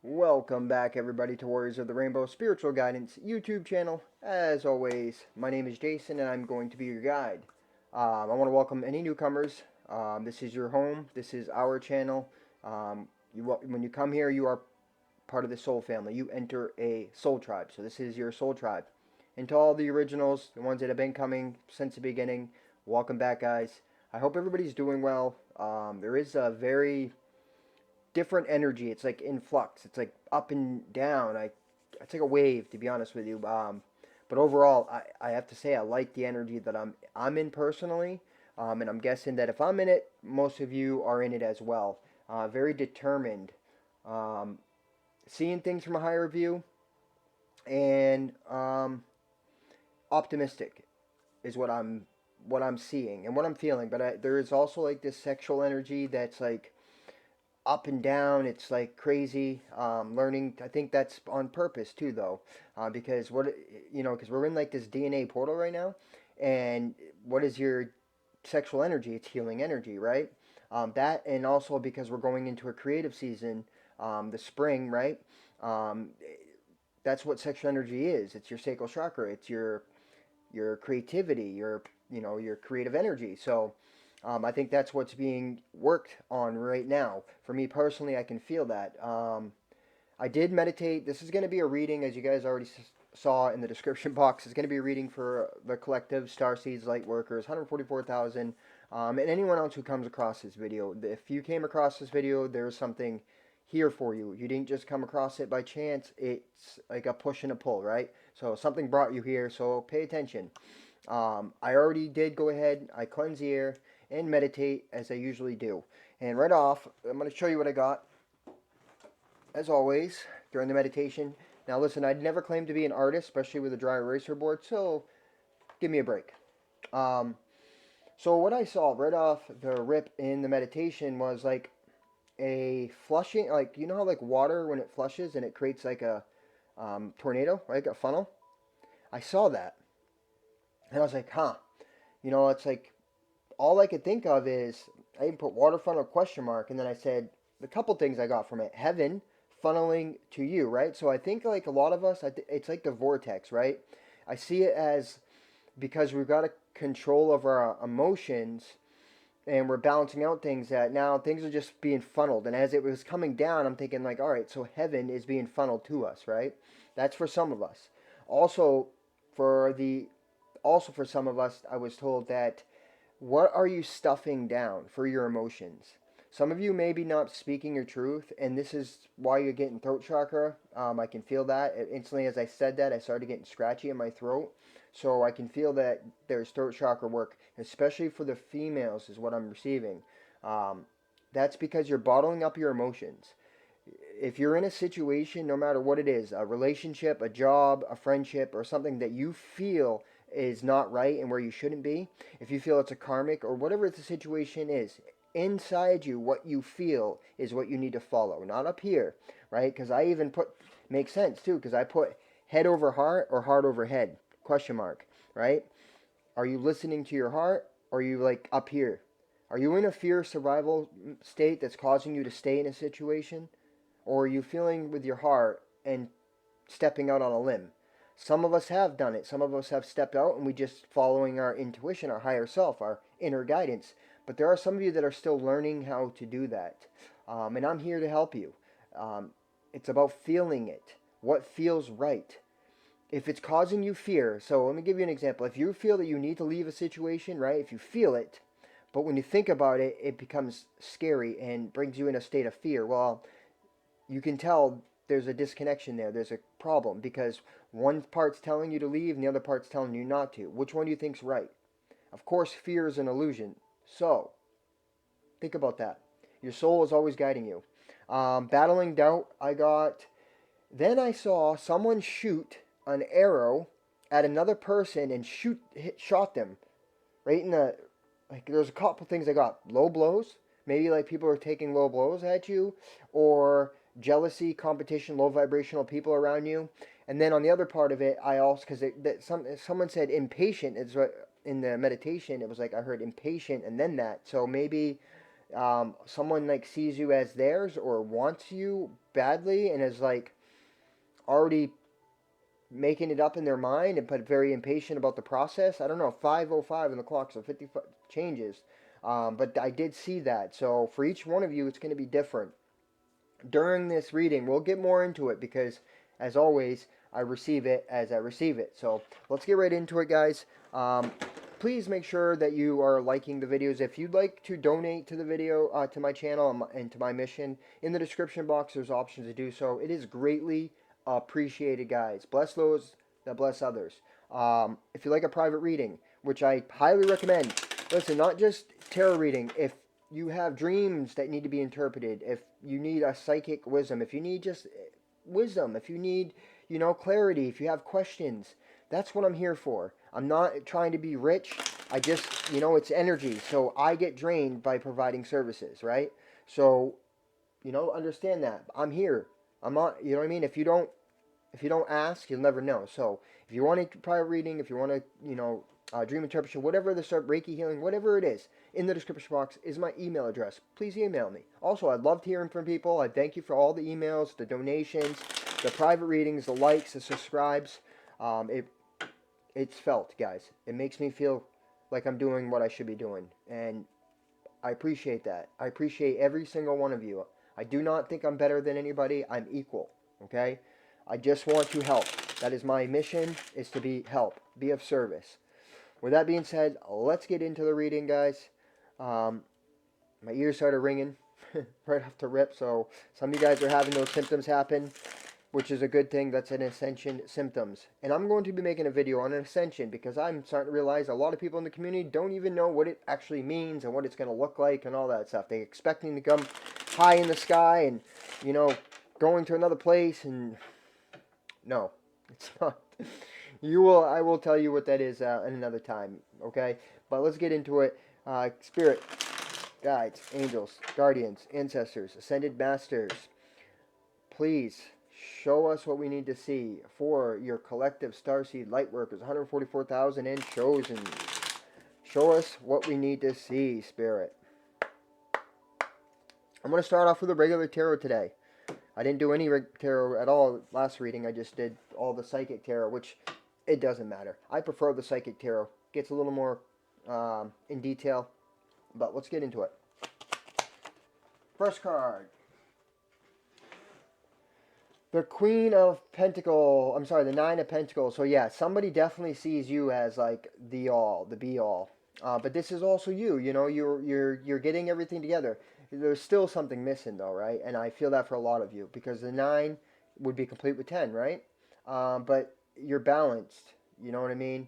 Welcome back, everybody, to Warriors of the Rainbow Spiritual Guidance YouTube channel. As always, my name is Jason, and I'm going to be your guide. I want to welcome any newcomers. This is your home. This is our channel. When you come here, you are part of the soul family. You enter a soul tribe. So this is your soul tribe. And to all the originals, the ones that have been coming since the beginning, welcome back, guys. I hope everybody's doing well. There is a very different energy. It's like in flux. It's like up and down. It's like a wave, to be honest with you. But overall, I have to say I like the energy that I'm in personally, and I'm guessing that if I'm in it, most of you are in it as well. Very determined, um, seeing things from a higher view, and optimistic is what I'm seeing and what I'm feeling. But there is also like this sexual energy that's like up and down. It's like crazy. Learning. I think that's on purpose too, though, because because we're in like this DNA portal right now, and what is your sexual energy? It's healing energy, right? That and also because we're going into a creative season, the spring, right? Um, that's what sexual energy is. It's your sacral chakra. It's your creativity, your creative energy. So I think that's what's being worked on right now. For me personally, I can feel that. I did meditate. This is going to be a reading, as you guys already saw in the description box. It's going to be a reading for the collective Starseeds, Lightworkers, 144,000, and anyone else who comes across this video. If you came across this video, there's something here for you. You didn't just come across it by chance. It's like a push and a pull, right? So something brought you here, so pay attention. I already did go ahead, I cleanse the air and meditate as I usually do. And right off, I'm going to show you what I got, as always, during the meditation. Now listen, I'd never claimed to be an artist, especially with a dry eraser board, so give me a break. Um, so what I saw right off the rip in the meditation was like a flushing, like, you know how like water when it flushes and it creates like a tornado, right? A funnel. I saw that. And I was like, huh. It's like all I could think of is I even put waterfront or question mark, and then I said the couple things I got from it: heaven funneling to you, right? So I think like a lot of us, it's like the vortex, right? I see it as because we've got a control of our emotions and we're balancing out things that now things are just being funneled. And as it was coming down, I'm thinking like, all right, so heaven is being funneled to us, right? That's for some of us. Also, for the also for some of us, I was told that what are you stuffing down for your emotions? Some of you may be not speaking your truth, and this is why you're getting throat chakra. I can feel that. Instantly as I said that, I started getting scratchy in my throat. So I can feel that there's throat chakra work, especially for the females, is what I'm receiving. Um, that's because you're bottling up your emotions. If you're in a situation, no matter what it is, a relationship, a job, a friendship, or something that you feel is not right and where you shouldn't be, if you feel it's a karmic or whatever the situation is, inside you, what you feel is what you need to follow, not up here, right? Because I even put, makes sense too, because I put head over heart or heart over head, question mark, right? Are you listening to your heart or are you like up here? Are you in a fear survival state that's causing you to stay in a situation? Or are you feeling with your heart and stepping out on a limb? Some of us have done it. Some of us have stepped out and we just following our intuition, our higher self, our inner guidance. But there are some of you that are still learning how to do that. And I'm here to help you. It's about feeling it. What feels right? If it's causing you fear, so let me give you an example. If you feel that you need to leave a situation, right? If you feel it, but when you think about it, it becomes scary and brings you in a state of fear. Well, you can tell there's a disconnection there. There's a problem because one part's telling you to leave and the other part's telling you not to. Which one do you think's right? Of course, fear is an illusion. So, think about that. Your soul is always guiding you. Battling doubt, then I saw someone shoot an arrow at another person and shot them right in the, like, there's a couple things I got. Low blows, maybe like people are taking low blows at you, or jealousy, competition, low vibrational people around you. And then on the other part of it, I also, because someone said impatient is what in the meditation, it was like I heard impatient and then that. So maybe someone like sees you as theirs or wants you badly and is like already making it up in their mind and but very impatient about the process. I don't know, 5:05 in the clock, so 50 changes. But I did see that. So for each one of you, it's going to be different. During this reading, we'll get more into it because, as always, I receive it as I receive it. So let's get right into it, guys. Please make sure that you are liking the videos. If you'd like to donate to the video, to my channel and to my mission, in the description box, there's options to do so. It is greatly appreciated, guys. Bless those that bless others. If you like a private reading, which I highly recommend, listen, not just tarot reading. If you have dreams that need to be interpreted, if you need a psychic wisdom, if you need just wisdom, if you need, clarity, if you have questions, that's what I'm here for. I'm not trying to be rich. I just, it's energy. So I get drained by providing services, right? So, understand that. I'm here. I'm not, you know what I mean? If you don't ask, you'll never know. So if you want a private reading, if you want to, dream interpretation, whatever the start, Reiki healing, whatever it is, in the description box is my email address. Please email me. Also, I'd love hearing from people. I thank you for all the emails, the donations, the private readings, the likes, the subscribes. It's felt, guys. It makes me feel like I'm doing what I should be doing, and I appreciate that. I appreciate every single one of you. I do not think I'm better than anybody. I'm equal. Okay? I just want to help. That is my mission, is to be of service. With that being said, let's get into the reading, guys. My ears started ringing right off the rip, so some of you guys are having those symptoms happen, which is a good thing. That's an ascension symptoms. And I'm going to be making a video on an ascension because I'm starting to realize a lot of people in the community don't even know what it actually means and what it's going to look like and all that stuff. They're expecting to come high in the sky and, going to another place, and no, it's not. I will tell you what that is in another time, okay? But let's get into it. Spirit, guides, angels, guardians, ancestors, ascended masters, please show us what we need to see for your collective Starseed Lightworkers, 144,000 and chosen. Show us what we need to see, Spirit. I'm going to start off with a regular tarot today. I didn't do any tarot at all last reading. I just did all the psychic tarot, which it doesn't matter. I prefer the psychic tarot. Gets a little more in detail, but let's get into it. First card. The Queen of Pentacles. I'm sorry, the Nine of Pentacles. So yeah, somebody definitely sees you as like the all, the be all. But this is also you. You're getting everything together. There's still something missing though, right? And I feel that for a lot of you because the 9 would be complete with 10, right? But you're balanced. You know what I mean?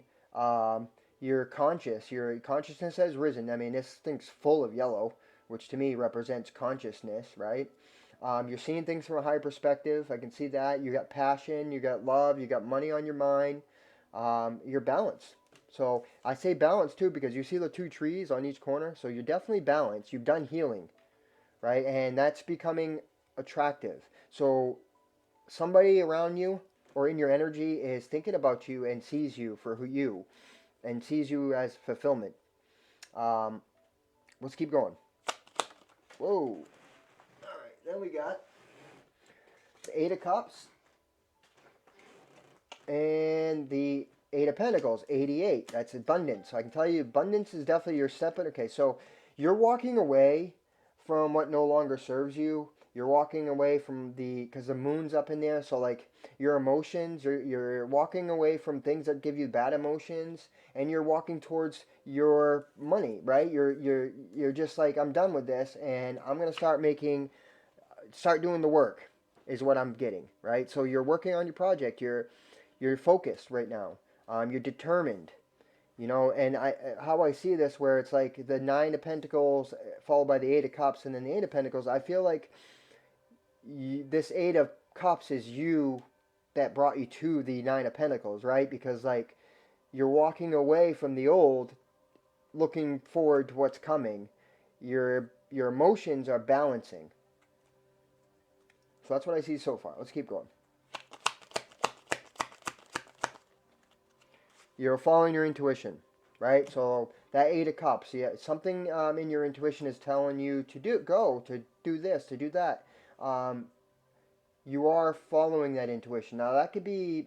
You're conscious. Your consciousness has risen. I mean, this thing's full of yellow, which to me represents consciousness, right? You're seeing things from a higher perspective. I can see that. You got passion. You got love. You got money on your mind. You're balanced. So I say balanced too because you see the 2 trees on each corner. So you're definitely balanced. You've done healing, right? And that's becoming attractive. So somebody around you or in your energy is thinking about you and sees you for who you and sees you as fulfillment. Let's keep going. Whoa. Alright, then we got the 8 of Cups and the 8 of Pentacles, 88. That's abundance. So I can tell you abundance is definitely your step in. Okay, so you're walking away from what no longer serves you. You're walking away from because the moon's up in there, so like your emotions, you're walking away from things that give you bad emotions, and you're walking towards your money, right? You're just like, I'm done with this, and I'm gonna start doing the work, is what I'm getting, right? So you're working on your project. You're focused right now. You're determined. And how I see this, where it's like the 9 of Pentacles followed by the 8 of Cups and then the 8 of Pentacles, I feel like this 8 of Cups is you that brought you to the 9 of Pentacles, right? Because like you're walking away from the old, looking forward to what's coming. Your emotions are balancing. So that's what I see so far. Let's keep going. You're following your intuition. right? So that Eight of Cups, yeah, something in your intuition is telling you to do this, to do that. Um, you are following that intuition. Now that could be,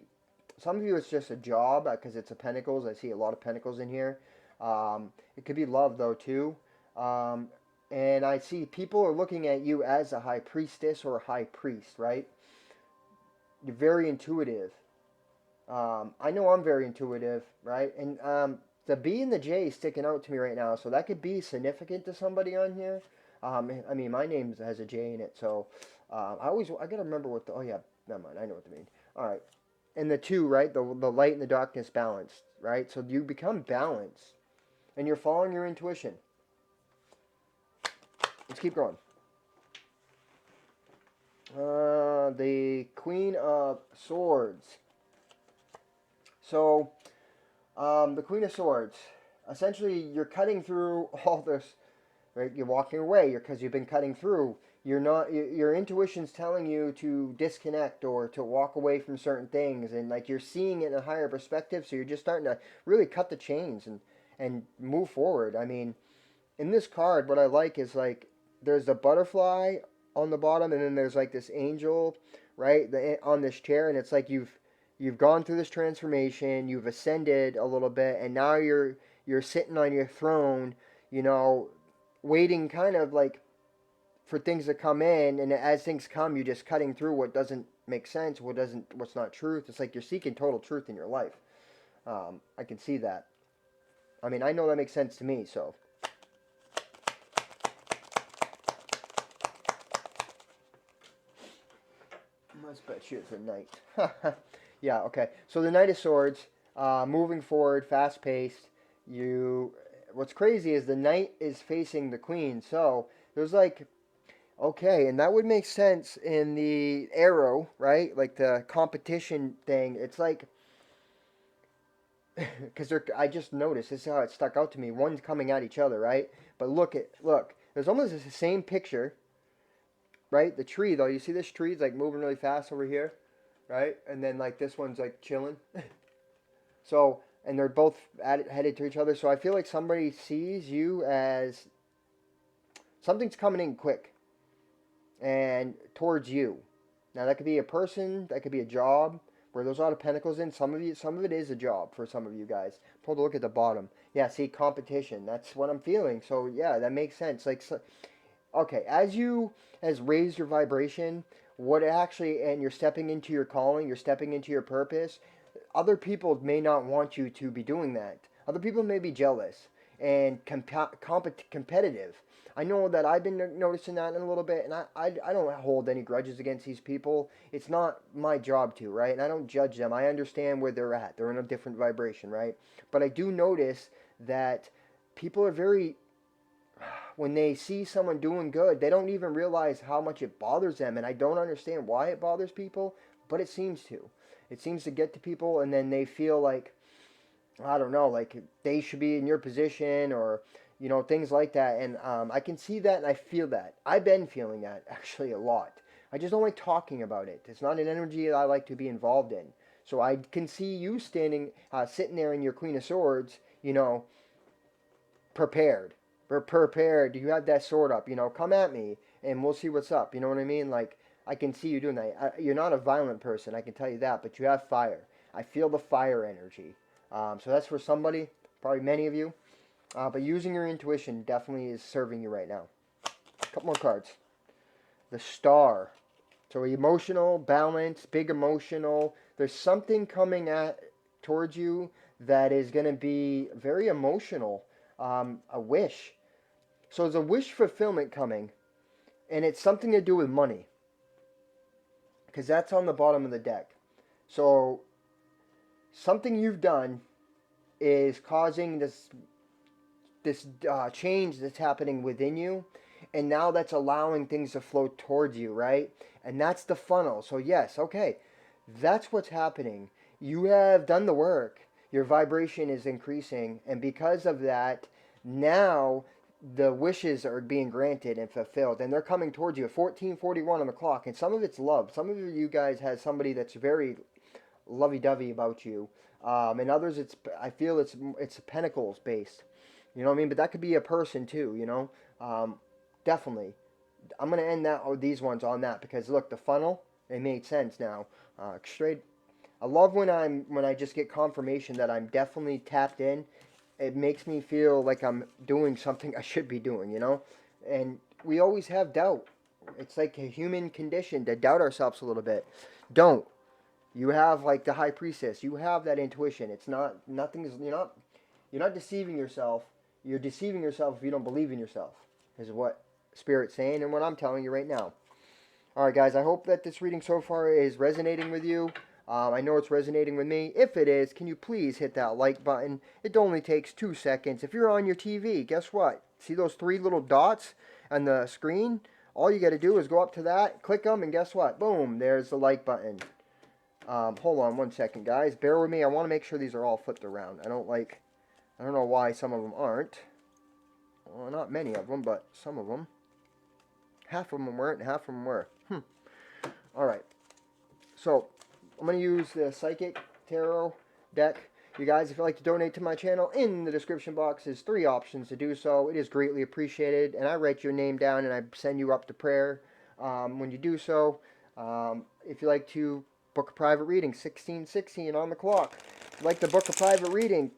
some of you it's just a job because it's a Pentacles. I see a lot of Pentacles in here. It could be love though too. Um, and I see people are looking at you as a high priestess or a high priest, right? You're very intuitive. I know I'm very intuitive, right? And the B and the J is sticking out to me right now, so that could be significant to somebody on here. I mean, my name has a J in it, so I gotta remember what the, oh yeah, never mind, I know what to mean. All right, and the two, right? The light and the darkness balanced, right? So you become balanced, and you're following your intuition. Let's keep going. The Queen of Swords. So the Queen of Swords. Essentially, you're cutting through all this, right? You're walking away because you've been cutting through. You're not. Your intuition's telling you to disconnect or to walk away from certain things, and like you're seeing it in a higher perspective. So you're just starting to really cut the chains and move forward. I mean, in this card, what I like is like there's the butterfly on the bottom, and then there's like this angel, right, on this chair, and it's like you've gone through this transformation, you've ascended a little bit, and now you're sitting on your throne, you know, waiting kind of like for things to come in, and as things come, you're just cutting through what doesn't make sense, what's not truth. It's like you're seeking total truth in your life. I can see that. I mean, I know that makes sense to me, so. Must bet you it's a knight. Yeah, okay. So the Knight of Swords, moving forward, fast paced. You, what's crazy is the knight is facing the queen. So there's like, okay, and that would make sense in the arrow, right? Like the competition thing. It's like, because I just noticed this is how it stuck out to me. One's coming at each other, right? But look. There's almost the same picture, right? The tree though. You see this tree is like moving really fast over here, right? And then like this one's like chilling. So, and they're both headed to each other. So I feel like somebody sees you as something's coming in quick and towards you. Now that could be a person, that could be a job. Where there's a lot of pentacles in, some of it is a job for some of you guys. Pull a look at the bottom. Yeah, see competition. That's what I'm feeling. So yeah, that makes sense. Like, so, okay, as you has raised your vibration, what actually, and you're stepping into your calling, you're stepping into your purpose. Other people may not want you to be doing that. Other people may be jealous and competitive. I know that I've been noticing that in a little bit, and I don't hold any grudges against these people. It's not my job to, right? And I don't judge them. I understand where they're at. They're in a different vibration, right? But I do notice that people are very, when they see someone doing good, they don't even realize how much it bothers them. And I don't understand why it bothers people, but it seems to. It seems to get to people, and then they feel like, I don't know, like they should be in your position or, you know, things like that. And I can see that and I feel that. I've been feeling that actually a lot. I just don't like talking about it. It's not an energy that I like to be involved in. So I can see you sitting there in your Queen of Swords, you know, prepared. We're prepared. You have that sword up, you know, come at me and we'll see what's up. You know what I mean? Like, I can see you doing that. You're not a violent person, I can tell you that, but you have fire. I feel the fire energy. So that's for somebody, probably many of you. But using your intuition definitely is serving you right now. A couple more cards. The Star. So emotional, balance, big emotional. There's something coming towards you that is going to be very emotional. A wish. So there's a wish fulfillment coming, and it's something to do with money, because that's on the bottom of the deck. So something you've done is causing this change that's happening within you, and now that's allowing things to flow towards you, right? And that's the funnel. So yes, okay, that's what's happening. You have done the work. Your vibration is increasing, and because of that, now the wishes are being granted and fulfilled, and they're coming towards you at 14:41 on the clock. And some of it's love. Some of you guys have somebody that's very lovey-dovey about you. And others, I feel it's pentacles based. You know what I mean? But that could be a person too. You know, definitely. I'm gonna end that or these ones on that because look, the funnel, it made sense now. Straight. I love when I just get confirmation that I'm definitely tapped in. It makes me feel like I'm doing something I should be doing. You know, and we always have doubt. It's like a human condition to doubt ourselves a little bit. Don't. You have like the high priestess. You have that intuition. It's not nothing's you're not deceiving yourself. You're deceiving yourself if you don't believe in yourself. Is what Spirit's saying and what I'm telling you right now. All right, guys. I hope that this reading so far is resonating with you. I know it's resonating with me. If it is, can you please hit that like button? It only takes 2 seconds. If you're on your TV, guess what? See those 3 little dots on the screen? All you got to do is go up to that, click them, and guess what? Boom, there's the like button. Hold on 1 second, guys. Bear with me. I want to make sure these are all flipped around. I don't know why some of them aren't. Well, not many of them, but some of them. Half of them weren't, and half of them were. All right. So, I'm going to use the Psychic Tarot deck. You guys, if you'd like to donate to my channel, in the description box is 3 options to do so. It is greatly appreciated, and I write your name down and I send you up to prayer when you do so. If you'd like to book a private reading, 1616 on the clock. If you'd like to book a private reading,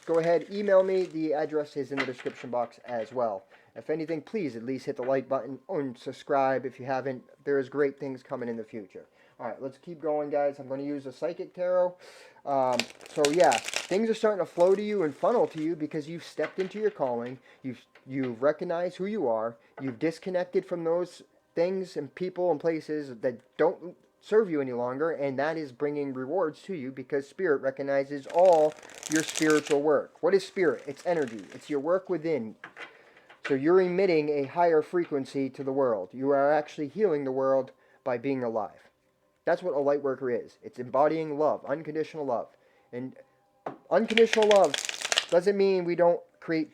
go ahead, email me. The address is in the description box as well. If anything, please at least hit the like button and subscribe if you haven't. There's great things coming in the future. All right, let's keep going, guys. I'm going to use a Psychic Tarot. So yeah, things are starting to flow to you and funnel to you because you've stepped into your calling. You've recognized who you are. You've disconnected from those things and people and places that don't serve you any longer, and that is bringing rewards to you because Spirit recognizes all your spiritual work. What is Spirit? It's energy. It's your work within. So you're emitting a higher frequency to the world. You are actually healing the world by being alive. That's what a light worker is. It's embodying love, unconditional love. And unconditional love doesn't mean we don't create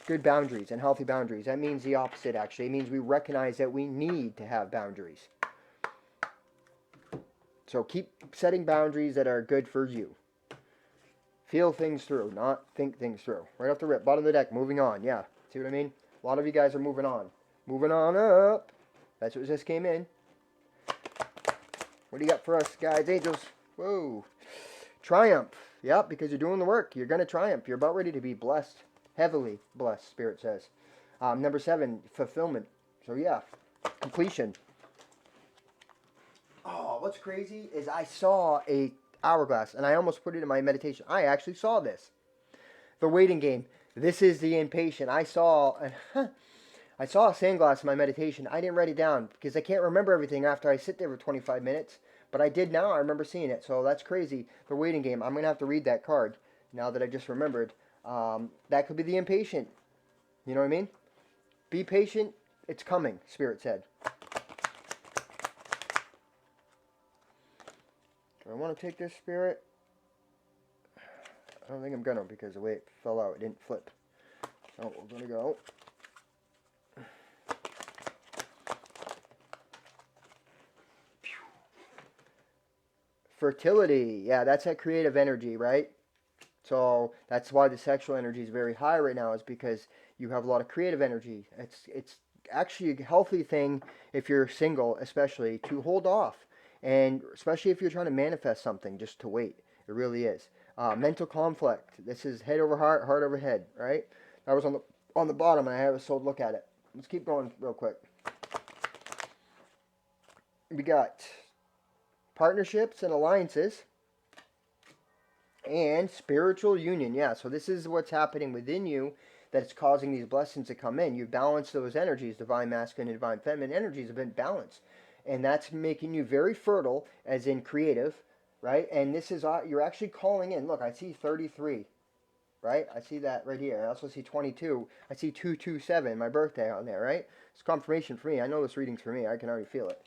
good boundaries and healthy boundaries. That means the opposite, actually. It means we recognize that we need to have boundaries. So keep setting boundaries that are good for you. Feel things through, not think things through. Right off the rip, bottom of the deck, moving on. Yeah, see what I mean? A lot of you guys are moving on. Moving on up. That's what just came in. What do you got for us, guys? Angels. Whoa. Triumph. Yep, because you're doing the work. You're going to triumph. You're about ready to be blessed. Heavily blessed, Spirit says. Number 7, fulfillment. So yeah, completion. Oh, what's crazy is I saw a hourglass, and I almost put it in my meditation. I actually saw this. The waiting game. This is the impatient. I saw a sandglass in my meditation. I didn't write it down because I can't remember everything after I sit there for 25 minutes. But I did now. I remember seeing it. So that's crazy. The waiting game. I'm going to have to read that card now that I just remembered. That could be the impatient. You know what I mean? Be patient. It's coming, Spirit said. Do I want to take this, Spirit? I don't think I'm going to because the way it fell out, it didn't flip. So we're going to go. Fertility. Yeah, that's that creative energy, right? So that's why the sexual energy is very high right now, is because you have a lot of creative energy. It's actually a healthy thing if you're single, especially, to hold off. And especially if you're trying to manifest something, just to wait. It really is. Mental conflict. This is head over heart, heart over head, right? That was on the bottom, and I have a sold look at it. Let's keep going real quick. We got partnerships and alliances and spiritual union. Yeah, so this is what's happening within you that's causing these blessings to come in. You've balanced those energies. Divine masculine and divine feminine energies have been balanced, and that's making you very fertile, as in creative, right? And this is, you're actually calling in. Look, I see 33, right? I see that right here. I also see 22. I see 227, my birthday on there, right? It's confirmation for me. I know this reading's for me. I can already feel it.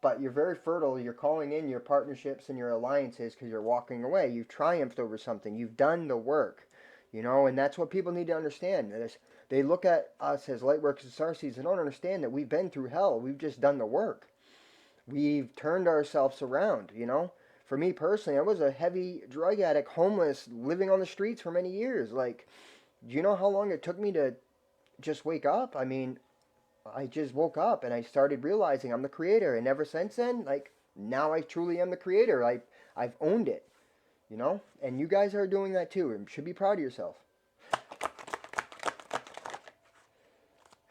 But you're very fertile. You're calling in your partnerships and your alliances because you're walking away. You've triumphed over something. You've done the work, and that's what people need to understand. They look at us as Lightworkers and Starseeds and don't understand that we've been through hell. We've just done the work. We've turned ourselves around, for me personally, I was a heavy drug addict, homeless, living on the streets for many years. Like, do you know how long it took me to just wake up? I mean, I just woke up and I started realizing I'm the creator, and ever since then, like, now I truly am the creator. I've owned it, you know? And you guys are doing that too, and should be proud of yourself.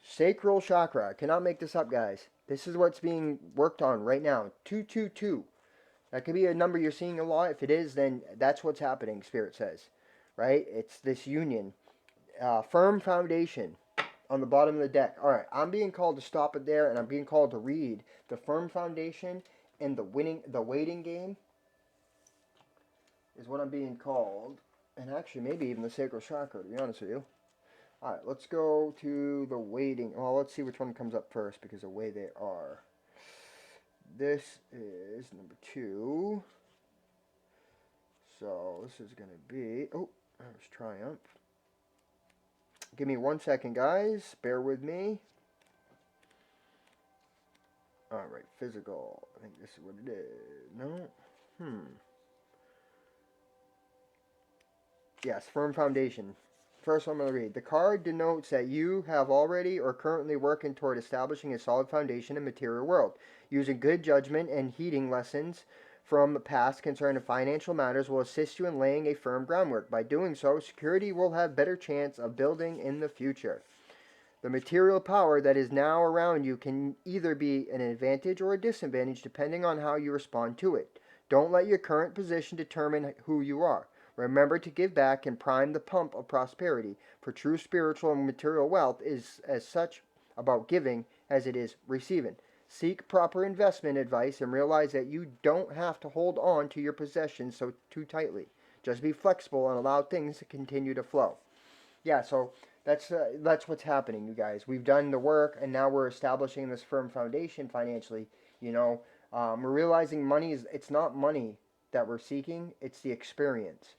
Sacral Chakra. I cannot make this up, guys. This is what's being worked on right now. 222. That could be a number you're seeing a lot. If it is, then that's what's happening, Spirit says. Right? It's this union. Firm foundation on the bottom of the deck. All right, I'm being called to stop it there, and I'm being called to read the firm foundation and the waiting game is what I'm being called. And actually, maybe even the Sacral Chakra, to be honest with you. All right, let's go to the waiting. Well, let's see which one comes up first because of the way they are. This is number 2. So this is going to be... Oh, there's Triumph. Give me 1 second, guys. Bear with me. All right, physical. I think this is what it is. No? Yes, firm foundation. First one I'm going to read. The card denotes that you have already or currently working toward establishing a solid foundation in the material world. Using good judgment and heeding lessons from the past concerning financial matters will assist you in laying a firm groundwork. By doing so, security will have better chance of building in the future. The material power that is now around you can either be an advantage or a disadvantage depending on how you respond to it. Don't let your current position determine who you are. Remember to give back and prime the pump of prosperity, for true spiritual and material wealth is as such about giving as it is receiving. Seek proper investment advice and realize that you don't have to hold on to your possessions so too tightly. Just be flexible and allow things to continue to flow. Yeah, so that's what's happening, you guys. We've done the work, and now we're establishing this firm foundation financially. You know, we're realizing it's not money that we're seeking; it's the experience.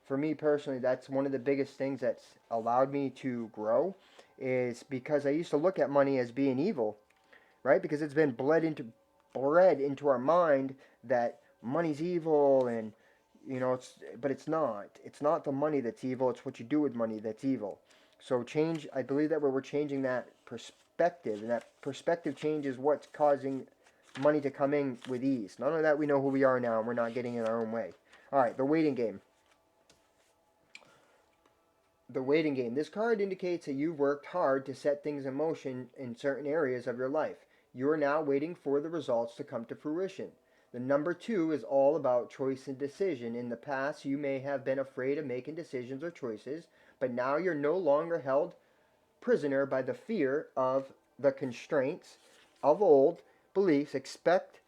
For me personally, that's one of the biggest things that's allowed me to grow, is because I used to look at money as being evil, right? Because it's been bred into our mind that money's evil, and but it's not. It's not the money that's evil. It's what you do with money that's evil. So I believe that we're changing that perspective, and that perspective change is what's causing money to come in with ease. None of that, we know who we are now, and we're not getting in our own way. All right, the waiting game. The waiting game. This card indicates that you've worked hard to set things in motion in certain areas of your life. You are now waiting for the results to come to fruition. The number 2 is all about choice and decision. In the past, you may have been afraid of making decisions or choices, but now you're no longer held prisoner by the fear of the constraints of old beliefs. Expect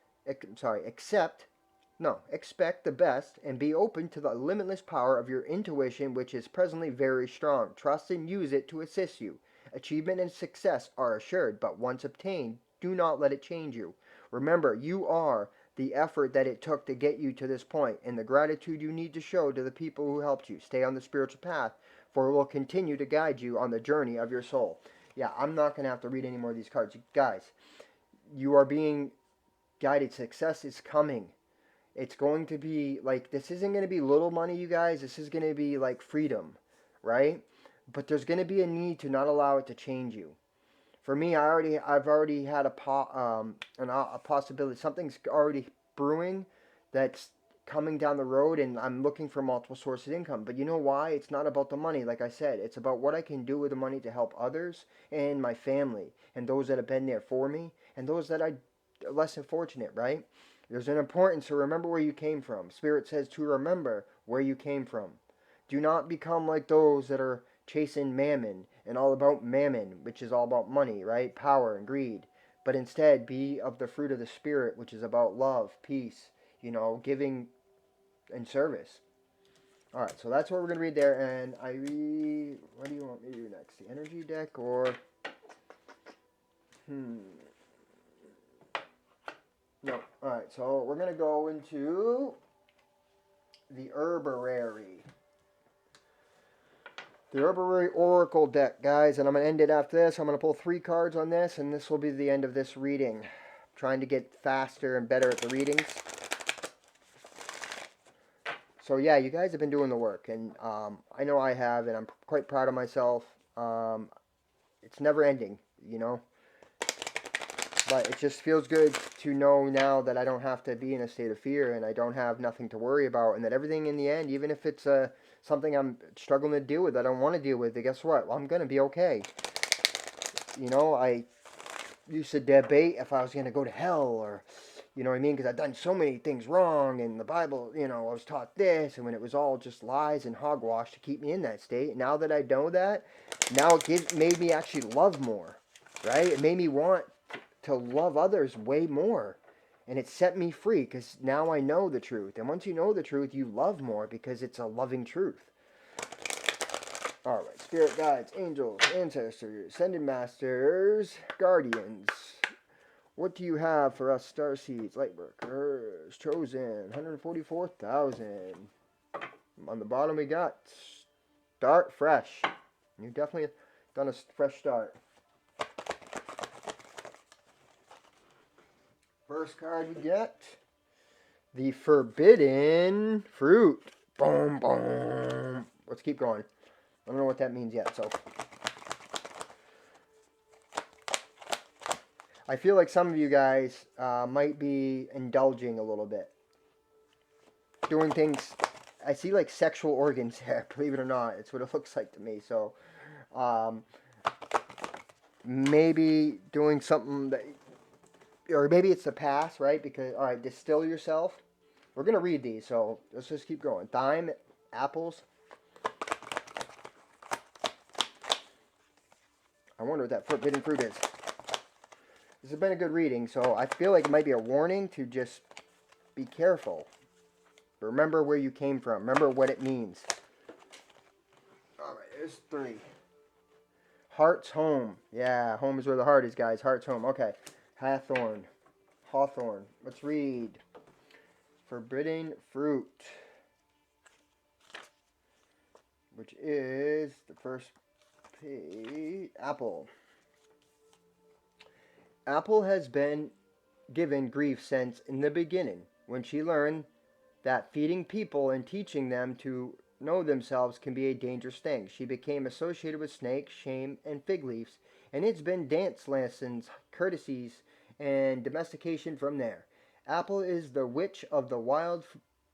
the best and be open to the limitless power of your intuition, which is presently very strong. Trust and use it to assist you. Achievement and success are assured, but once obtained, do not let it change you. Remember, you are the effort that it took to get you to this point, and the gratitude you need to show to the people who helped you. Stay on the spiritual path, for it will continue to guide you on the journey of your soul. Yeah, I'm not going to have to read any more of these cards. Guys, you are being guided. Success is coming. It's going to be like, this isn't going to be little money, you guys. This is going to be like freedom, right? But there's going to be a need to not allow it to change you. For me, I've already had a possibility. Something's already brewing that's coming down the road, and I'm looking for multiple sources of income. But you know why? It's not about the money, like I said. It's about what I can do with the money to help others and my family, and those that have been there for me, and those that are less than fortunate, right? There's an importance to remember where you came from. Spirit says to remember where you came from. Do not become like those that are chasing mammon and all about mammon, which is all about money, right? Power and greed. But instead, be of the fruit of the Spirit, which is about love, peace, giving and service. All right, so that's what we're going to read there. And what do you want me to do next? The energy deck or... No. Alright, so we're going to go into the Herbarary. The Herbarary Oracle deck, guys, and I'm going to end it after this. I'm going to pull 3 cards on this, and this will be the end of this reading. I'm trying to get faster and better at the readings. So yeah, you guys have been doing the work, and I know I have, and I'm quite proud of myself. It's never ending, you know. But it just feels good to know now that I don't have to be in a state of fear, and I don't have nothing to worry about, and that everything in the end, even if it's something I'm struggling to deal with, I don't want to deal with, guess what? Well, I'm gonna be okay. You know, I used to debate if I was gonna go to hell, or you know what I mean, because I've done so many things wrong, and the Bible, you know, I was taught this, and when it was all just lies and hogwash to keep me in that state. Now that I know that, now made me actually love more, right? It made me want to love others way more. And it set me free because now I know the truth. And once you know the truth, you love more because it's a loving truth. All right, spirit guides, angels, ancestors, ascended masters, guardians. What do you have for us, Starseeds, Lightworkers, chosen, 144,000. On the bottom, we got start fresh. You definitely done a fresh start. First card we get, the forbidden fruit. Boom, boom. Let's keep going. I don't know what that means yet, so. I feel like some of you guys might be indulging a little bit. Doing things, I see like sexual organs there, believe it or not. It's what it looks like to me. So, um, maybe doing something that, or maybe it's the past, right? Because, all right, distill yourself. We're going to read these, so let's just keep going. Thyme, apples. I wonder what that forbidden fruit is. This has been a good reading, so I feel like it might be a warning to just be careful. Remember where you came from. Remember what it means. Alright, there's 3. Heart's home. Yeah, home is where the heart is, guys. Heart's home. Okay. Hawthorn. Let's read. Forbidden fruit. Which is the first page. Apple. Apple has been given grief since in the beginning, when she learned that feeding people and teaching them to know themselves can be a dangerous thing. She became associated with snakes, shame, and fig leaves, and it's been dance lessons, courtesies, and domestication from there. Apple is the witch of the wild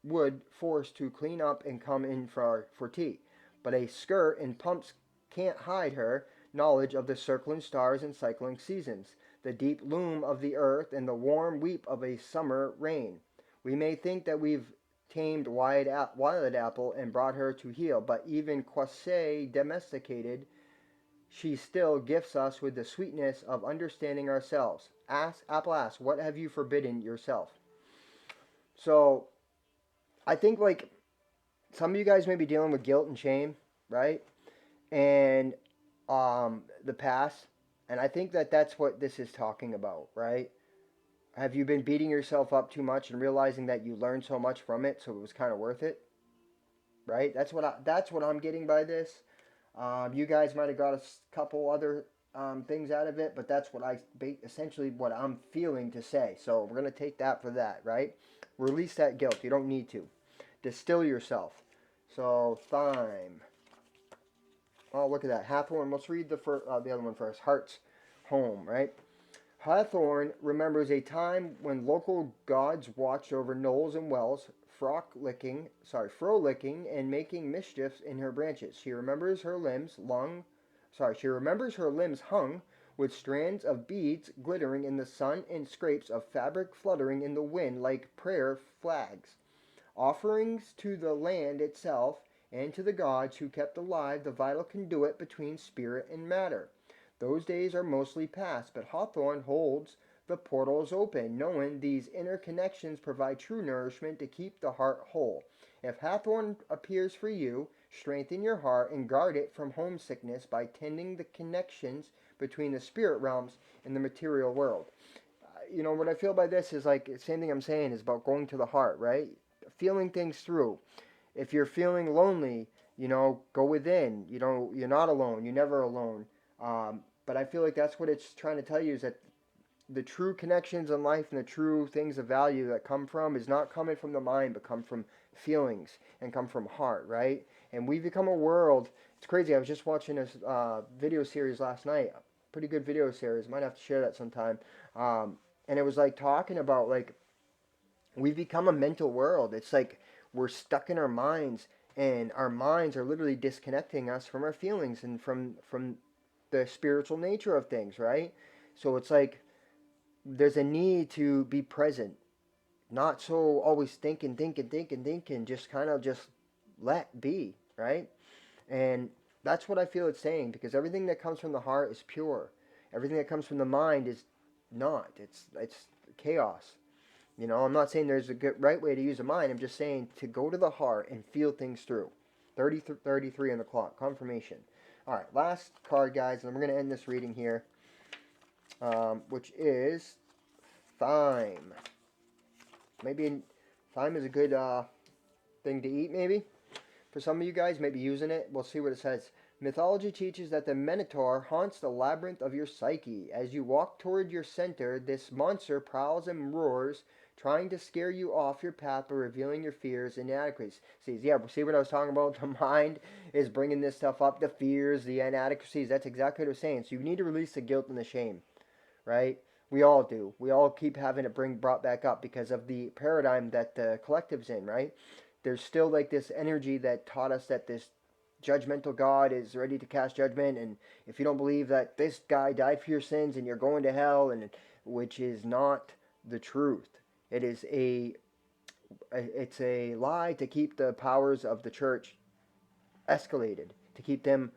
wood forced to clean up and come in for tea. But a skirt and pumps can't hide her knowledge of the circling stars and cycling seasons, the deep loom of the earth, and the warm weep of a summer rain. We may think that we've tamed Wild Apple and brought her to heel, but even quasi domesticated, she still gifts us with the sweetness of understanding ourselves. Apple asks, what have you forbidden yourself? So, I think like some of you guys may be dealing with guilt and shame, right? And the past. And I think that that's what this is talking about, right? Have you been beating yourself up too much and realizing that you learned so much from it, so it was kind of worth it, right? That's what I'm getting by this. You guys might have got a couple other things out of it, but that's what essentially what I'm feeling to say. So we're gonna take that for that, right? Release that guilt. You don't need to. Distill yourself. So thyme. Oh, look at that. Hawthorn. Let's read the other one first. Heart's home, right? Hawthorn remembers a time when local gods watched over knolls and wells, frolicking and making mischiefs in her branches. She remembers her limbs hung with strands of beads glittering in the sun and scraps of fabric fluttering in the wind like prayer flags. Offerings to the land itself and to the gods who kept alive the vital conduit between spirit and matter. Those days are mostly past, but Hawthorne holds the portals open, knowing these interconnections provide true nourishment to keep the heart whole. If Hawthorne appears for you, strengthen your heart and guard it from homesickness by tending the connections between the spirit realms and the material world. You know, what I feel by this is like the same thing I'm saying is about going to the heart, right? Feeling things through. If you're feeling lonely, you know, go within. You know, you're not alone. You're never alone. But I feel like that's what it's trying to tell you is that the true connections in life and the true things of value that come from is not coming from the mind, but come from feelings and come from heart, right? And we've become a world. It's crazy. I was just watching this video series last night. Pretty good video series. Might have to share that sometime. And it was like talking about like we've become a mental world. It's like we're stuck in our minds, and our minds are literally disconnecting us from our feelings and from the spiritual nature of things, right? So it's like there's a need to be present, not so always thinking, just kind of just let be, right? And that's what I feel it's saying, because everything that comes from the heart is pure. Everything that comes from the mind is not. It's chaos. You know, I'm not saying there's a good right way to use a mind. I'm just saying to go to the heart and feel things through. 33 on the clock. Confirmation. All right, last card, guys, and we're going to end this reading here, which is thyme. Maybe thyme is a good thing to eat, maybe. For some of you guys, maybe using it. We'll see what it says. Mythology teaches that the Minotaur haunts the labyrinth of your psyche. As you walk toward your center, this monster prowls and roars, trying to scare you off your path by revealing your fears and inadequacies. Yeah, see what I was talking about? The mind is bringing this stuff up, the fears, the inadequacies. That's exactly what I was saying. So you need to release the guilt and the shame, right? We all do. We all keep having it brought back up because of the paradigm that the collective's in, right? There's still like this energy that taught us that this judgmental God is ready to cast judgment, and if you don't believe that this guy died for your sins and you're going to hell, and which is not the truth. It is it's a lie to keep the powers of the church escalated, to keep them,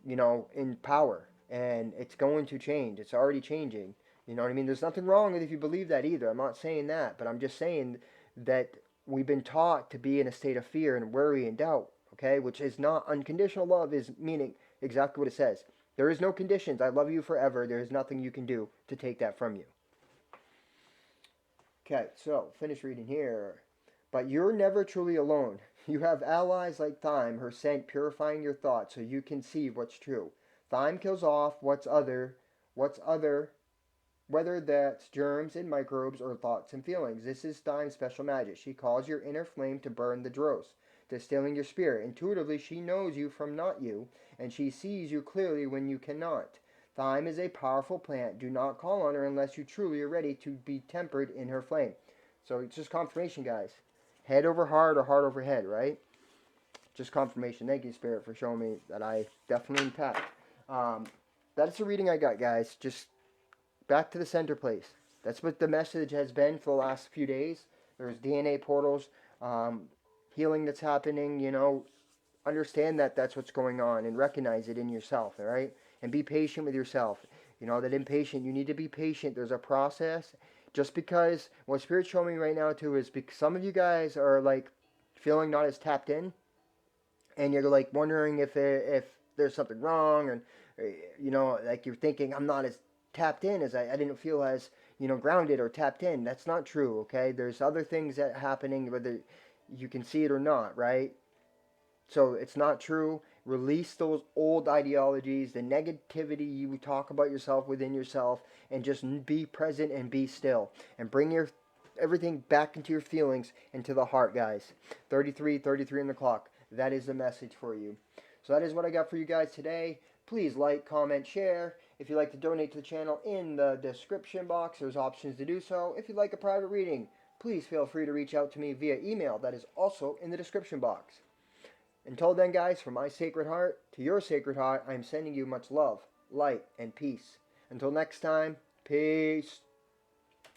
you know, in power, and it's going to change. It's already changing. You know what I mean? There's nothing wrong with if you believe that either. I'm not saying that, but I'm just saying that we've been taught to be in a state of fear and worry and doubt, okay? Which is not unconditional love, is meaning exactly what it says. There is no conditions. I love you forever. There is nothing you can do to take that from you. Okay, so finish reading here. But you're never truly alone. You have allies like thyme, her scent purifying your thoughts so you can see what's true. Thyme kills off what's other, whether that's germs and microbes or thoughts and feelings. This is Thyme's special magic. She calls your inner flame to burn the dross, distilling your spirit. Intuitively, she knows you from not you, and she sees you clearly when you cannot. Thyme is a powerful plant. Do not call on her unless you truly are ready to be tempered in her flame. So it's just confirmation, guys. Head over heart or heart over head, right? Just confirmation. Thank you, Spirit, for showing me that I definitely intact. That's the reading I got, guys. Just back to the center place. That's what the message has been for the last few days. There's DNA portals, healing that's happening, you know. Understand that that's what's going on and recognize it in yourself, all right? And be patient with yourself. You know, that impatient, you need to be patient. There's a process. Just because, what Spirit's showing me right now, too, is because some of you guys are, like, feeling not as tapped in, and you're, like, wondering if there's something wrong, and, you know, like, you're thinking, I'm not as tapped in as I didn't feel as, you know, grounded or tapped in. That's not true, okay? There's other things that are happening, whether you can see it or not, right? So it's not true. Release those old ideologies, the negativity you talk about yourself within yourself, and just be present and be still. And bring your everything back into your feelings, into the heart, guys. 33 on the clock. That is the message for you. So that is what I got for you guys today. Please like, comment, share. If you'd like to donate to the channel, in the description box, there's options to do so. If you'd like a private reading, please feel free to reach out to me via email. That is also in the description box. Until then, guys, from my sacred heart to your sacred heart, I am sending you much love, light, and peace. Until next time, peace.